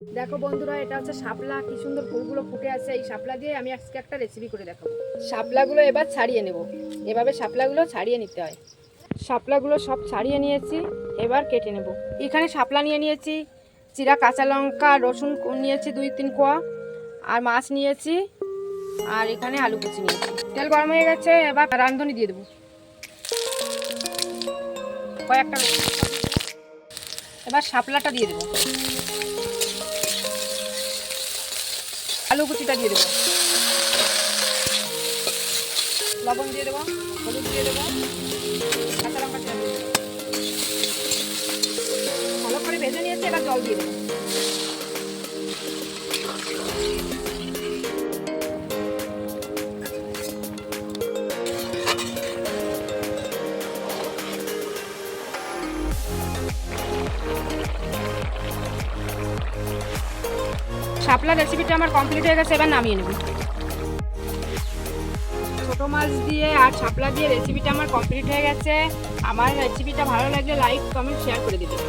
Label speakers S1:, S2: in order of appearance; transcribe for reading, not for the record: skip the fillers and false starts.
S1: দেখো বন্ধুরা, এটা হচ্ছে শাপলা। কি সুন্দর ফুলগুলো ফুটে আছে। এই শাপলা দিয়ে আমি আজকে একটা রেসিপি করে দেখাবো। শাপলাগুলো এবার ছাড়িয়ে নেব। এভাবে শাপলাগুলো ছাড়িয়ে নিতে হয়। শাপলাগুলো সব ছাড়িয়ে নিয়েছি, এবার কেটে নেব। এখানে শাপলা নিয়ে নিয়েছি, চিরা কাঁচা লঙ্কা, রসুন নিয়েছি 2-3 কোয়া, আর মাছ নিয়েছি, আর এখানে আলু কুচি নিয়েছি। তেল গরম হয়ে গেছে, এবার রাঁধুনি দিয়ে দেবো কয়েকটা। এবার শাপলাটা দিয়ে দেবো, আলু কুচিটা দিয়ে দেবো, লবণ দিয়ে দেবো, হলুদ দিয়ে দেবো, কাঁচা লঙ্কা দিয়ে দেবো। ভালো করে ভেজে নিয়েছি, এবার জল দিয়ে দেবো। শাপলা রেসিপিটা আমার কমপ্লিট হয়ে গেছে, এবার নামিয়ে নেব। ছোটো মাছ দিয়ে আর শাপলা দিয়ে রেসিপিটা আমার কমপ্লিট হয়ে গেছে। আমার রেসিপিটা ভালো লাগলে লাইক, কমেন্ট, শেয়ার করে দেবেন।